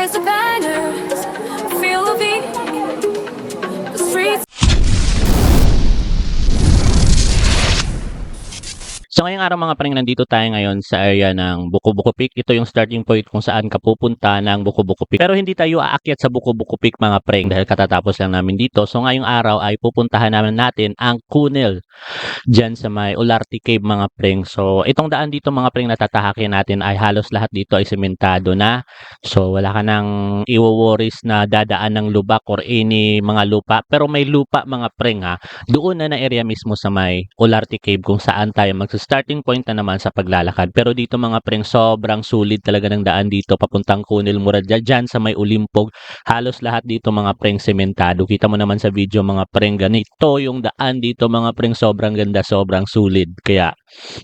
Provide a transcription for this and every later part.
raise the banners, feel the beat, the streets. So ngayong araw mga preng, nandito tayo ngayon sa area ng Buko-Buko Peak. Ito yung starting point kung saan ka pupunta ng Buko-Buko Peak. Pero hindi tayo aakyat sa Buko-Buko Peak mga preng dahil katatapos lang namin dito. So ngayong araw ay pupuntahan natin ang Kunil dyan sa may Olarte Cave mga preng. So itong daan dito mga preng na tatahakin natin ay halos lahat dito ay sementado na. So wala ka nang iwo-worries na dadaan ng lubak or any mga lupa. Pero may lupa mga preng ha. Doon na area mismo sa may Olarte Cave kung saan tayo starting point na naman sa paglalakad. Pero dito mga preng, sobrang sulit talaga ng daan dito papuntang Kunil Murad dyan sa may Ulimpog. Halos lahat dito mga preng sementado. Kita mo naman sa video mga preng, ganito yung daan dito mga preng, sobrang ganda, sobrang sulit. Kaya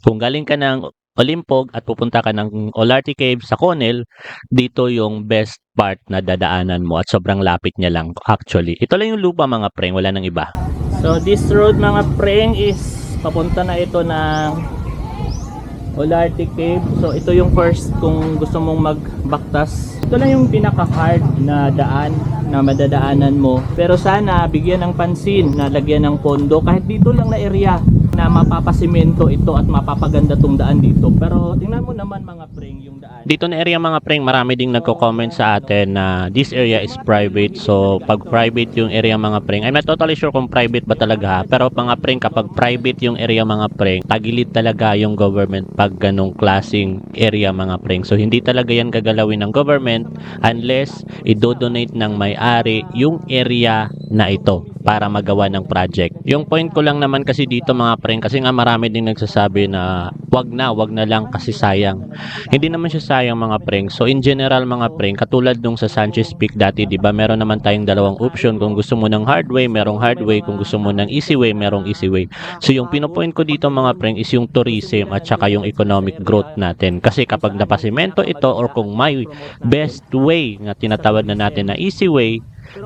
kung galing ka ng Ulimpog at pupunta ka ng Olarte Cave sa Kunil, dito yung best part na dadaanan mo at sobrang lapit niya lang actually. Ito lang yung lupa mga preng, wala nang iba. So this road mga preng is papunta na ito ng Olarte Cave. So ito yung first kung gusto mong magbaktas. Ito lang yung pinaka-hard na daan na madadaanan mo. Pero sana bigyan ng pansin na lagyan ng pondo. Kahit dito lang na area na mapapasimento ito at mapapaganda tong daan dito. Pero tingnan mo naman mga preng yung daan. Dito na area mga preng, marami ding nagko-comment sa atin na this area is private. So pag private yung area mga preng, I'm not totally sure kung private ba talaga ha. Pero mga preng, kapag private yung area mga preng, tagilid talaga yung government pag ganong klaseng area mga preng. So hindi talaga yan gagalawin ng government unless i-donate ng may-ari yung area na ito para magawa ng project. Yung point ko lang naman kasi dito mga preng, kasi nga marami din nagsasabi na wag na lang kasi sayang. Hindi naman siya sayang mga preng. So in general mga preng, katulad nung sa Sanchez Peak dati, di ba, meron naman tayong dalawang option. Kung gusto mo ng hard way, merong hard way. Kung gusto mo ng easy way, merong easy way. So yung pinopoint ko dito mga preng is yung tourism at saka yung economic growth natin. Kasi kapag napasimento ito or kung may best way na tinatawag na natin na easy way,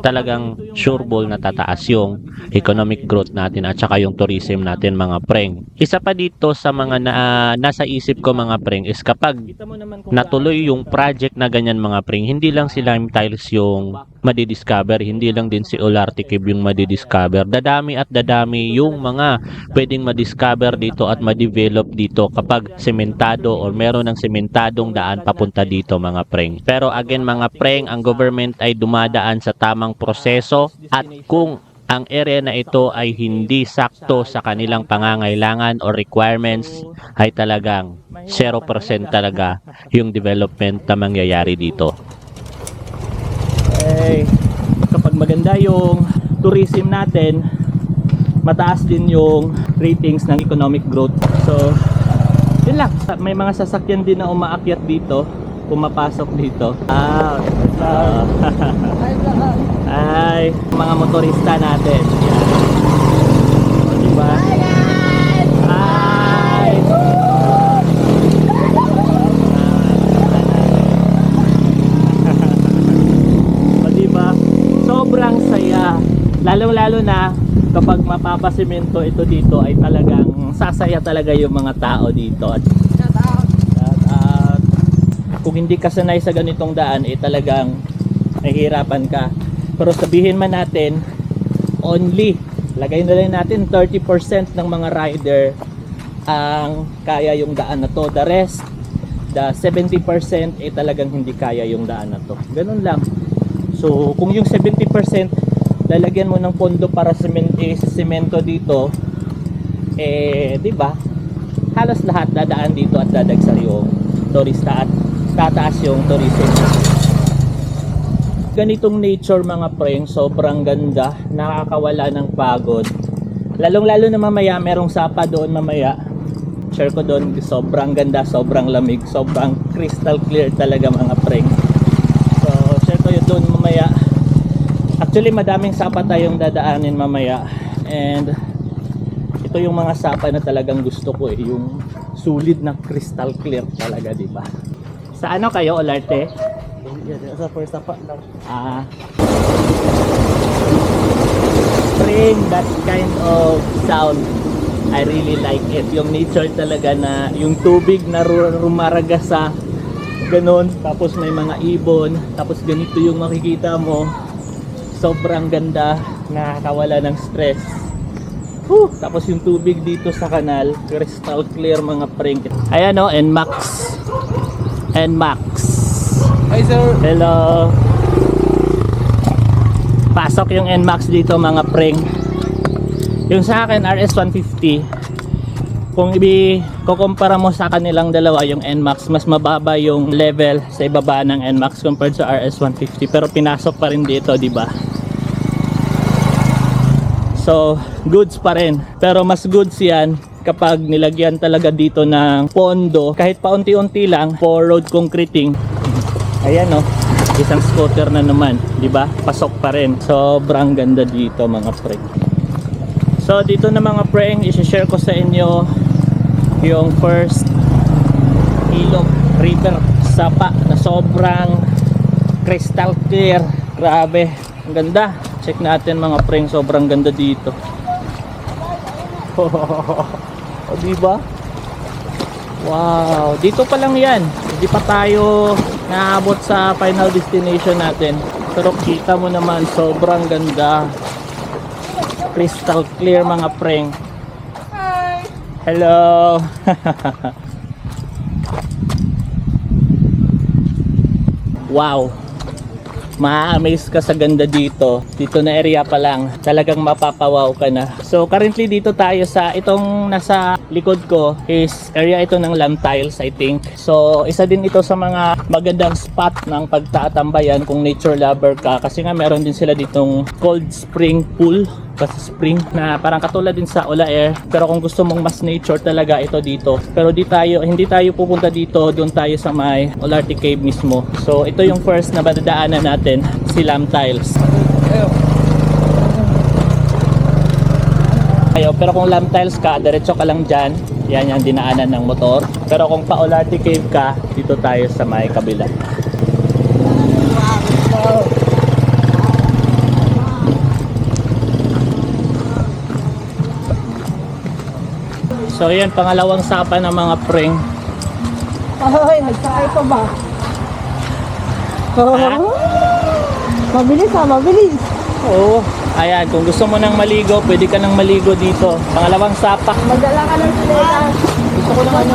talagang sureball na tataas yung economic growth natin at saka yung tourism natin mga preng. Isa pa dito sa mga nasa isip ko mga preng is kapag natuloy yung project na ganyan mga preng, hindi lang si Lime Tiles yung madidiscover, hindi lang din si Olarte Cave yung madidiscover. Dadami at dadami yung mga pwedeng madiscover dito at madevelop dito kapag sementado or meron ng sementadong daan papunta dito mga preng. Pero again mga preng, ang government ay dumadaan sa tamang proseso at kung ang area na ito ay hindi sakto sa kanilang pangangailangan or requirements, ay talagang 0% talaga yung development na mangyayari dito. Okay. Kapag maganda yung tourism natin, mataas din yung ratings ng economic growth. So yun lang, may mga sasakyan din na umaakyat dito, pumapasok dito. Ay, mga motorista natin. Yan. Diba? Hi! Diba? Sobrang saya. Lalo-lalo na kapag mapapasimento ito dito ay talagang sasaya talaga yung mga tao dito. At kung hindi ka sanay sa ganitong daan, talagang nahihirapan ka. Pero sabihin man natin, only, lagay na lang natin 30% ng mga rider ang kaya yung daan na to. The rest, the 70% talagang hindi kaya yung daan na to. Ganun lang. So kung yung 70% lalagyan mo ng pondo para semento dito, di ba? Halos lahat dadaan dito at dadagsar yung turista at tataas yung tourism. Ganitong nature mga preng, sobrang ganda, nakakawala ng pagod. Lalong-lalo na mamaya, merong sapa doon mamaya. Share ko doon, sobrang ganda, sobrang lamig, sobrang crystal clear talaga mga preng. So share ko yun doon mamaya. Actually madaming sapa tayong dadaanin mamaya, and ito yung mga sapa na talagang gusto ko yung sulit na crystal clear talaga, di ba? Sa ano kayo, Olarte? Sa first sapa lang. Bring that kind of sound. I really like it. Yung nature talaga na yung tubig na rumaraga sa Ganon. Tapos may mga ibon. Tapos ganito yung makikita mo. Sobrang ganda. Nakakawala ng stress. Whew! Tapos yung tubig dito sa kanal, crystal clear mga preng. Ayan o, NMAX. NMAX. Hi sir. Hello. Pasok yung NMAX dito mga preng. Yung sa akin RS150. Kung kukumpara mo sa kanilang dalawa, yung NMAX mas mababa yung level sa ibaba ng NMAX compared sa RS150, pero pinasok pa rin dito, di ba? So, goods pa rin. Pero mas goods yan kapag nilagyan talaga dito ng pondo, kahit paunti-unti lang for road concreting. Ayan oh, isang scooter na naman, di ba? Pasok pa rin. Sobrang ganda dito mga preng. So dito na mga preng, i-share ko sa inyo yung first ilog, river, Sapa na sobrang crystal clear. Grabe, ang ganda. Check natin mga preng, sobrang ganda dito. O diba? Wow, dito pa lang yan. Hindi pa tayo naabot sa final destination natin. Pero kita mo naman, sobrang ganda. Crystal clear mga preng. Hi! Hello! Wow! Ma-amaze ka sa ganda dito. Dito na area pa lang, talagang mapapawaw ka na. So currently dito tayo sa itong nasa likod ko is area ito ng Lam Tiles, I think. So isa din ito sa mga magandang spot ng pagtatambayan kung nature lover ka, kasi nga meron din sila ditong cold spring pool, kasi spring na parang katulad din sa Ola Air, pero kung gusto mong mas nature talaga, ito dito. Pero hindi tayo pupunta dito, doon tayo sa may Olarte Cave mismo. So ito yung first na madadaanan natin, si Lam Tiles. Pero kung Lam Tiles ka, diretso ka lang dyan, yan yung dinaanan ng motor. Pero kung pa Olarte Cave ka, dito tayo sa may kabila. So yan, pangalawang sapa ng mga preng. Ay, nagsakay ka ba? Mabilis mabilis. Oo. Ayan, kung gusto mo nang maligo, pwede ka nang maligo dito. Pangalawang sapa. Magdala ka ng sileta. Gusto ko naman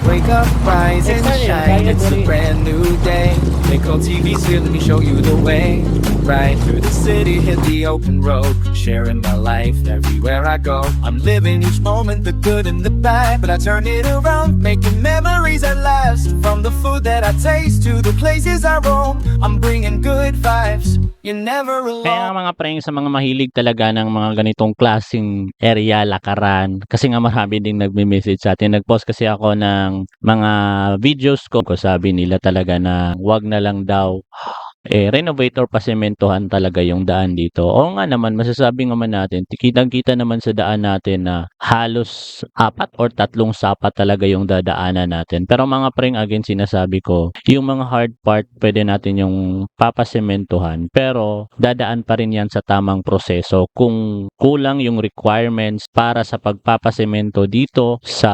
Wake up, rise and shine, it's a brand new day. Nicole TV's here, let me show you the way. Right through the city, hit the open road. Sharing my life everywhere I go. I'm living each moment, the good and the bad, but I turn it around, making memories that last. From the food that I taste to the places I roam, I'm bringing good vibes. You're never Kaya nga alone. mga preng, sa mga mahilig talaga ng mga ganitong klaseng area, lakaran, kasi nga marami ding nagme-message sa atin. Nag-post kasi ako ng mga videos ko, sabi nila talaga na wag na lang daw renovate or pasementohan talaga yung daan dito. Oo nga naman, masasabi naman natin, kitang-kita naman sa daan natin na halos 4 or 3 sapa talaga yung dadaanan natin. Pero mga preng, again, sinasabi ko, yung mga hard part, pwede natin yung papasementohan. Pero dadaan pa rin yan sa tamang proseso. Kung kulang yung requirements para sa pagpapasemento dito sa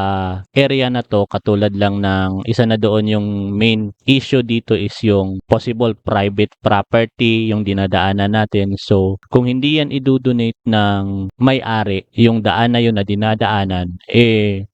area na to, katulad lang ng isa na doon, yung main issue dito is yung possible private property yung dinadaanan natin. So kung hindi yan idudonate ng may-ari, yung daan na yun na dinadaanan, 0%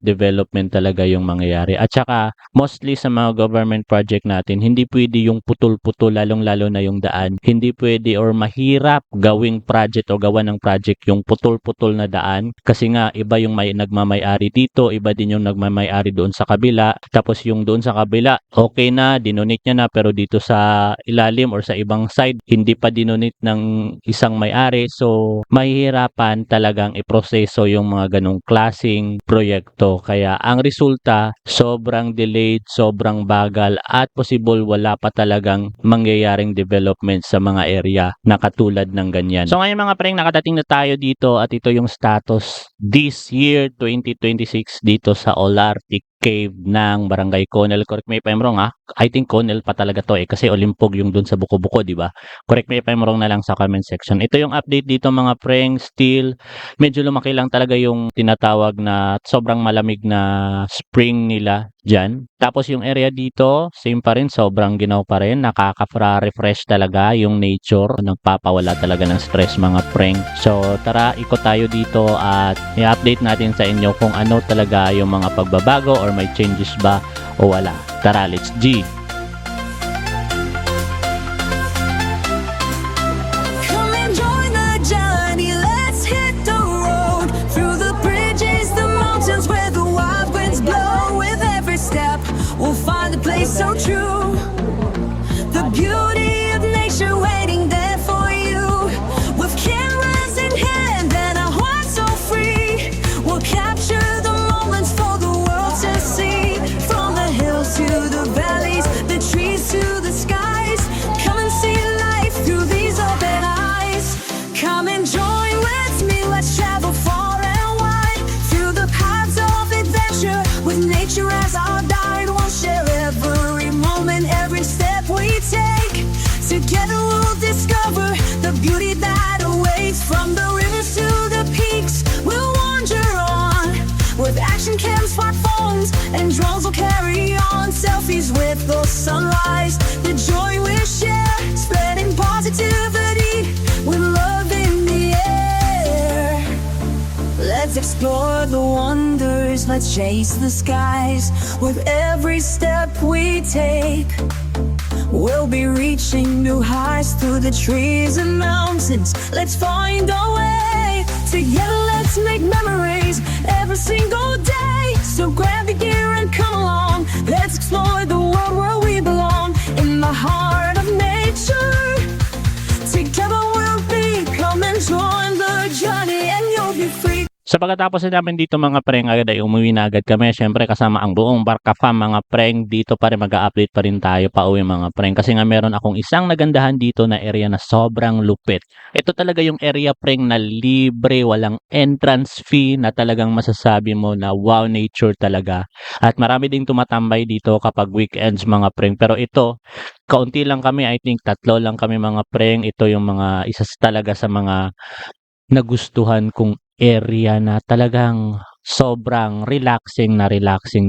development talaga yung mangyayari. At saka mostly sa mga government project natin, hindi pwede yung putol-putol, lalong-lalo na yung daan. Hindi pwede or mahirap gawing project o gawa ng project yung putol-putol na daan, kasi nga iba yung nagmamay-ari dito, iba din yung nagmamay-ari doon sa kabila. Tapos yung doon sa kabila, okay na, dinonate niya na, pero dito sa ilalim or sa ibang side, hindi pa dinonate ng isang may-ari. So mahihirapan talagang iproseso yung mga ganong klaseng proyekto. Kaya ang resulta, sobrang delayed, sobrang bagal, at possible wala pa talagang mangyayaring development sa mga area na katulad ng ganyan. So ngayon mga preng, nakadating na tayo dito at ito yung status this year 2026 dito sa Olarte cave ng Barangay Conel. Correct me if I'm wrong, I think Conel pa talaga to kasi Olimpog yung dun sa Buko-Buko, di ba? Correct me if I'm wrong na lang sa comment section. Ito yung update dito mga preng. Still, medyo lumaki lang talaga yung tinatawag na sobrang malamig na spring nila dyan. Tapos yung area dito, same pa rin, sobrang ginaw pa rin. Nakaka-refresh talaga yung nature. Nagpapawala talaga ng stress mga preng. So tara, ikot tayo dito at i-update natin sa inyo kung ano talaga yung mga pagbabago or may changes ba o wala. Tara, let's G! Come and join the journey. Let's hit the road through the bridges, the mountains where the wild winds blow. With every step, we'll find a place so true. The beauty of nature waiting there for you. With cameras in hand and a heart so free, we'll capture the moments for the world to see. From the hills to the valleys, the trees to the skies. Come and see life through these open eyes. Come and join with me, let's travel far and wide. Through the paths of adventure, with nature as our guide. We'll share every moment, every step we take. Together we'll discover the beauty that awaits. From the rivers to the peaks, we'll wander on. With action cams, smartphones, and drones will carry on. Selfies with the sunrise, the joy we share. Spreading positivity with love in the air. Let's explore the wonders, let's chase the skies. With every step we take, we'll be reaching new heights through the trees and mountains. Let's find our way. Together let's make memories every single day. So grab your gear and come along. Let's explore the world where we belong. In the heart of nature, together we'll be. Come and join the journey and you'll be free. Sa pagkatapos na namin dito mga preng, agad ay umuwi na agad kami. Siyempre kasama ang buong Barka Fam mga preng. Dito pa rin mag-a-update pa rin tayo pa uwi mga preng. Kasi nga meron akong isang nagandahan dito na area na sobrang lupit. Ito talaga yung area preng na libre, walang entrance fee, na talagang masasabi mo na wow, nature talaga. At marami ding tumatambay dito kapag weekends mga preng. Pero ito, kaunti lang kami, I think 3 lang kami mga preng. Ito yung mga isa talaga sa mga nagustuhan kong area na talagang sobrang relaxing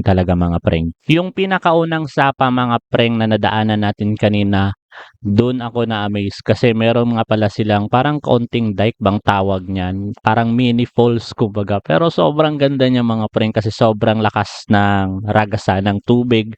talaga mga preng. Yung pinakaunang sapa mga preng na nadaanan natin kanina, doon ako na-amaze kasi meron nga pala silang parang kaunting dike bang tawag niyan, parang mini falls kumbaga, pero sobrang ganda niya mga preng kasi sobrang lakas ng ragasan ng tubig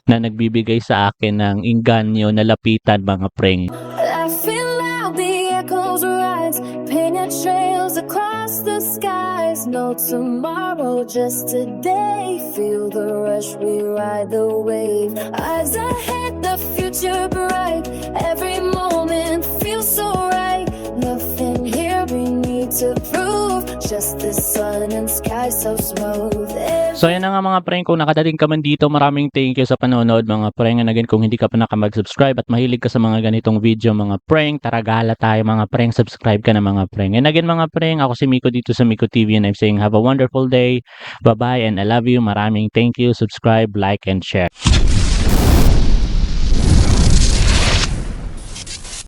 na nagbibigay sa akin ng inganyo na lapitan mga preng. Laughing loud, the echoes rise, painted trails across the skies. No tomorrow, just today. Feel the rush, we ride the wave. Eyes ahead, the future bright. Every moment feels so right. Nothing here we need to prove. Just the sun and sky so smooth. So yan na nga mga preng, kung nakadating ka man dito, maraming thank you sa panonood mga preng. And again, kung hindi ka pa nakamag-subscribe at mahilig ka sa mga ganitong video mga preng, tara gala tayo mga preng, subscribe ka na mga preng. And again mga preng, ako si Miko dito sa Miko TV and I'm saying have a wonderful day, bye bye and I love you, maraming thank you, subscribe, like and share.